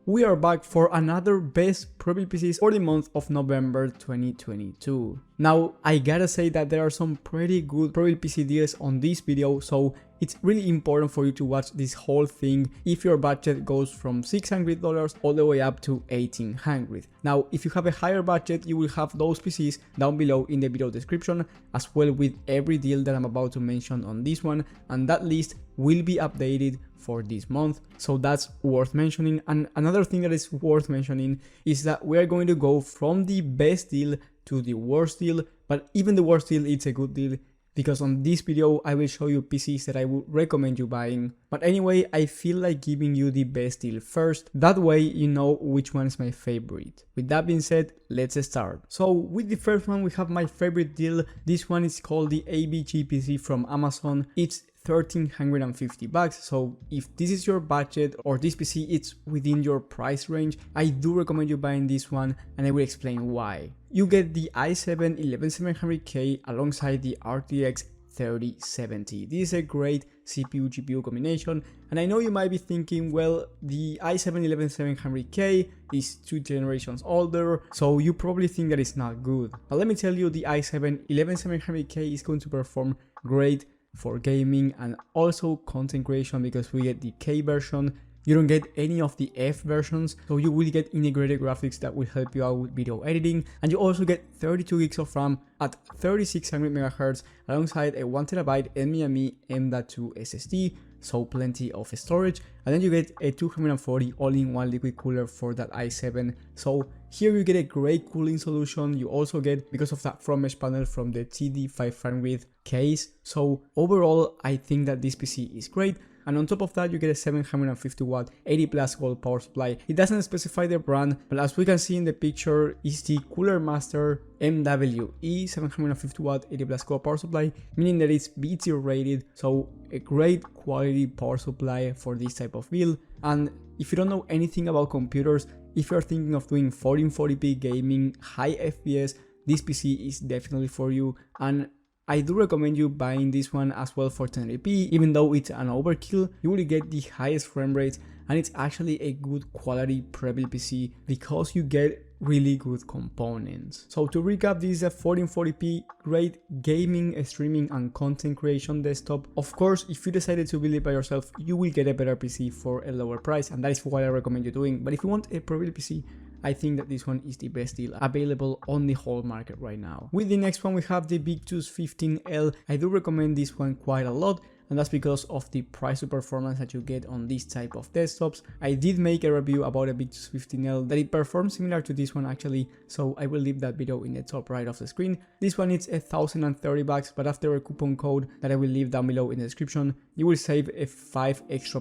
We are back for another best Prebuilt PCs for the month of November 2022. Now, I gotta say that there are some pretty good Prebuilt PC deals on this video, so it's really important for you to watch this whole thing if your budget goes from $600 all the way up to $1,800. Now, if you have a higher budget, you will have those PCs down below in the video description, as well with every deal that I'm about to mention on this one, and that list will be updated for this month, so that's worth mentioning. And another thing that is worth mentioning is that we are going to go from the best deal to the worst deal, but even the worst deal, it's a good deal, because on this video I will show you PCs that I would recommend you buying. But anyway, I feel like giving you the best deal first, that way you know which one is my favorite. With that being said, let's start. So with the first one we have my favorite deal. This one is called the ABG PC from Amazon. It's $1,350, so if this is your budget or this PC it's within your price range, I do recommend you buying this one, and I will explain why. You get the i7-11700K alongside the RTX 3070. This is a great CPU GPU combination, and I know you might be thinking, well, the i7-11700K is 2 generations older, so you probably think that it's not good. But let me tell you, the i7-11700K is going to perform great for gaming and also content creation, because we get the K version. You don't get any of the F versions, so you will get integrated graphics that will help you out with video editing, and you also get 32 gigs of RAM at 3600 MHz alongside a 1TB NVIDIA M.2 SSD, so plenty of storage, and then you get a 240 all-in-one liquid cooler for that i7. So here you get a great cooling solution. You also get, because of that front mesh panel, from the TD500 case. So overall, I think that this PC is great. And on top of that, you get a 750 watt 80 plus volt power supply. It doesn't specify the brand, but as we can see in the picture, is the Cooler Master MWE 750 watt 80 plus watt power supply, meaning that it's B0 rated, so a great quality power supply for this type of build. And if you don't know anything about computers, if you're thinking of doing 1440p gaming, high FPS, this PC is definitely for you. And I do recommend you buying this one as well for 1080p, even though it's an overkill. You will get the highest frame rates, and it's actually a good quality Prebuilt PC because you get really good components. So to recap, this is a 1440p great gaming, streaming and content creation desktop. Of course, if you decided to build it by yourself, you will get a better PC for a lower price, and that is what I recommend you doing. But if you want a Prebuilt PC, I think that this one is the best deal available on the whole market right now. With the next one, we have the Victus 15L. I do recommend this one quite a lot, and that's because of the price to performance that you get on this type of desktops. I did make a review about a Victus 15L that it performs similar to this one actually, so I will leave that video in the top right of the screen. This one is $1,030, but after a coupon code that I will leave down below in the description, you will save a 5% extra,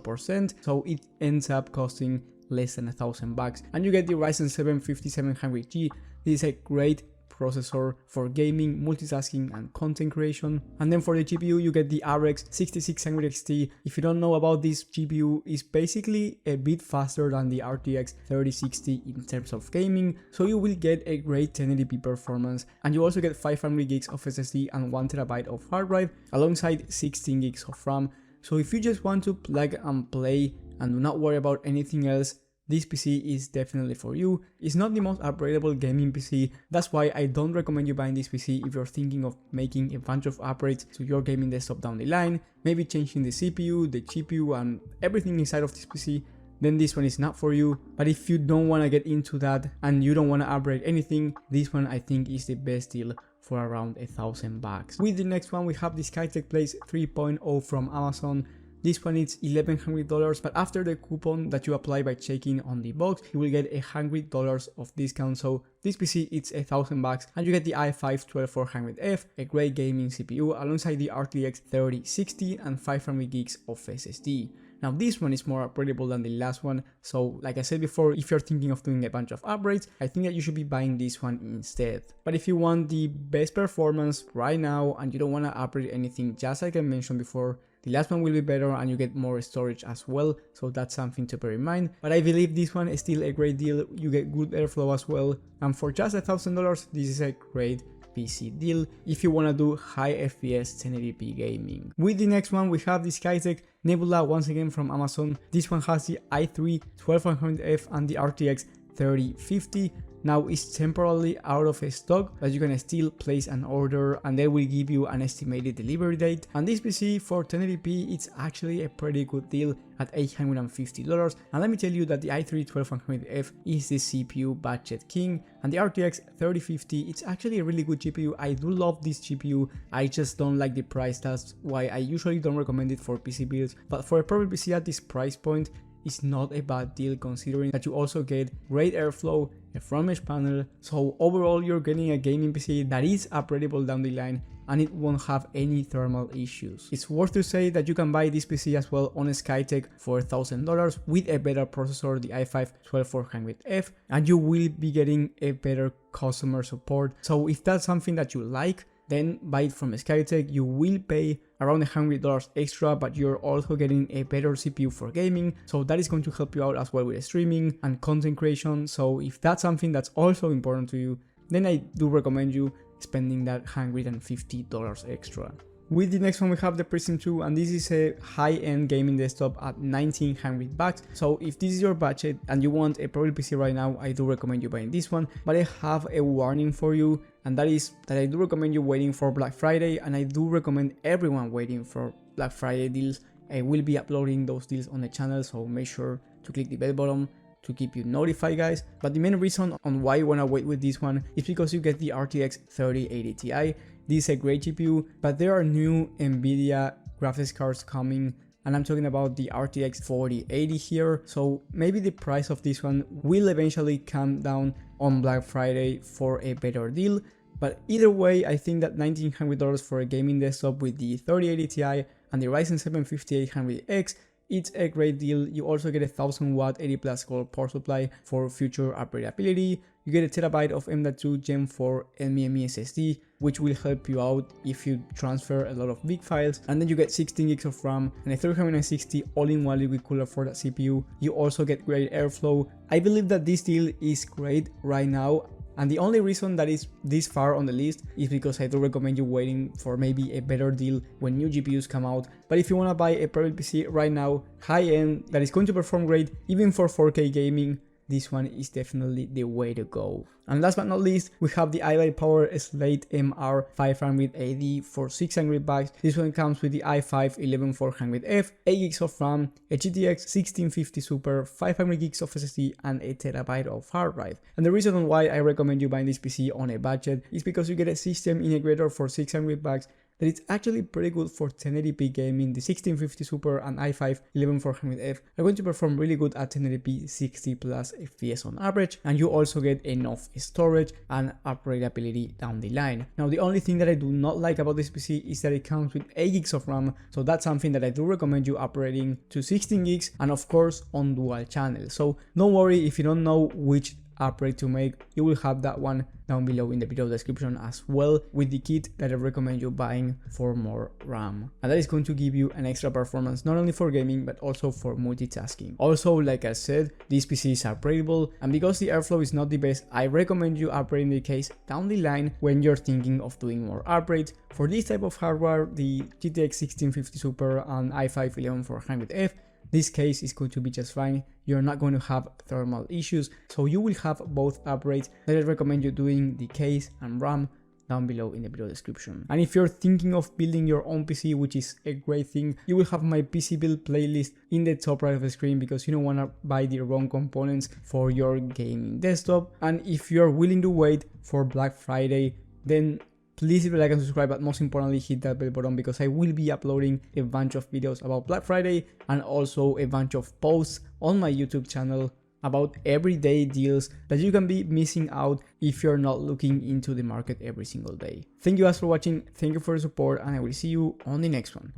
so it ends up costing less than $1,000, and you get the Ryzen 7 5700G. This is a great processor for gaming, multitasking and content creation. And then for the GPU, you get the RX 6600 XT. If you don't know about this GPU, it's basically a bit faster than the RTX 3060 in terms of gaming, so you will get a great 1080p performance, and you also get 500 gigs of SSD and 1TB of hard drive alongside 16 gigs of RAM. So if you just want to plug and play and do not worry about anything else, this PC is definitely for you. It's not the most upgradable gaming PC, that's why I don't recommend you buying this PC if you're thinking of making a bunch of upgrades to your gaming desktop down the line, maybe changing the CPU, the GPU and everything inside of this PC, then this one is not for you. But if you don't want to get into that and you don't want to upgrade anything, this one I think is the best deal for around $1,000. With the next one, we have the Skytech Place 3.0 from Amazon. This one is $1,100, but after the coupon that you apply by checking on the box, you will get $100 of discount. So this PC it's $1,000, and you get the i5-12400F, a great gaming CPU, alongside the RTX 3060 and 500 gigs of SSD. Now this one is more upgradable than the last one, so like I said before, if you're thinking of doing a bunch of upgrades, I think that you should be buying this one instead. But if you want the best performance right now and you don't want to upgrade anything, just like I mentioned before, the last one will be better and you get more storage as well, so that's something to bear in mind. But I believe this one is still a great deal. You get good airflow as well, and for just $1,000, this is a great PC deal if you wanna do high FPS 1080p gaming. With the next one we have the Skytech Nebula once again from Amazon. This one has the i3 12100F and the RTX 3050. Now it's temporarily out of stock, but you can still place an order and they will give you an estimated delivery date. And this PC for 1080p, it's actually a pretty good deal at $850. And let me tell you that the i3 12100F is the CPU budget king, and the RTX 3050, it's actually a really good GPU. I do love this GPU, I just don't like the price. That's why I usually don't recommend it for PC builds, but for a Prebuilt PC at this price point, it's not a bad deal considering that you also get great airflow, a front mesh panel, so overall you're getting a gaming PC that is upgradable down the line and it won't have any thermal issues. It's worth to say that you can buy this PC as well on Skytech for $1,000 with a better processor, the i5 12400F, and you will be getting a better customer support. So if that's something that you like, then buy it from Skytech. You will pay around $100 extra, but you're also getting a better CPU for gaming, so that is going to help you out as well with streaming and content creation. So if that's something that's also important to you, then I do recommend you spending that $150 extra. With the next one we have the Prism 2, and this is a high-end gaming desktop at $1,900. So if this is your budget and you want a Prebuilt PC right now, I do recommend you buying this one, but I have a warning for you, and that is that I do recommend you waiting for Black Friday, and I do recommend everyone waiting for Black Friday deals. I will be uploading those deals on the channel, so make sure to click the bell button to keep you notified, guys. But the main reason on why you want to wait with this one is because you get the RTX 3080 Ti. This is a great GPU, but there are new NVIDIA graphics cards coming, and I'm talking about the RTX 4080 here. So maybe the price of this one will eventually come down on Black Friday for a better deal. But either way, I think that $1,900 for a gaming desktop with the 3080 Ti and the Ryzen 7 5800X, it's a great deal. You also get a 1000 watt 80 plus gold power supply for future upgradability. You get a terabyte of M.2 Gen 4 NVMe SSD, which will help you out if you transfer a lot of big files. And then you get 16 gigs of RAM and a 360 all-in-one liquid cooler for that CPU. You also get great airflow. I believe that this deal is great right now. And the only reason that is this far on the list is because I do recommend you waiting for maybe a better deal when new GPUs come out. But if you want to buy a Prebuilt PC right now, high-end, that is going to perform great even for 4K gaming, this one is definitely the way to go. And last but not least, we have the iLight Power Slate MR500AD for $600. This one comes with the i5 11400F, 8 gigs of RAM, a GTX 1650 Super, 500 gigs of SSD, and a terabyte of hard drive. And the reason why I recommend you buying this PC on a budget is because you get a system integrator for $600 that it's actually pretty good for 1080p gaming. The 1650 Super and i5 11400F are going to perform really good at 1080p 60 plus FPS on average, and you also get enough storage and upgradability down the line. Now the only thing that I do not like about this PC is that it comes with 8 gigs of RAM, so that's something that I do recommend you upgrading to 16 gigs and of course on dual channel. So don't worry if you don't know which upgrade to make, you will have that one down below in the video description as well, with the kit that I recommend you buying for more RAM, and that is going to give you an extra performance not only for gaming but also for multitasking. Also, like I said, this PC is upgradable, and because the airflow is not the best, I recommend you upgrading the case down the line when you're thinking of doing more upgrades. For this type of hardware, the GTX 1650 Super and i5 11400F, this case is going to be just fine. You're not going to have thermal issues, so you will have both upgrades. That I recommend you doing the case and RAM down below in the video description. And if you're thinking of building your own PC, which is a great thing, you will have my PC build playlist in the top right of the screen because you don't want to buy the wrong components for your gaming desktop. And if you're willing to wait for Black Friday, then please leave a like and subscribe, but most importantly hit that bell button because I will be uploading a bunch of videos about Black Friday and also a bunch of posts on my YouTube channel about everyday deals that you can be missing out if you're not looking into the market every single day. Thank you guys for watching, thank you for your support, and I will see you on the next one.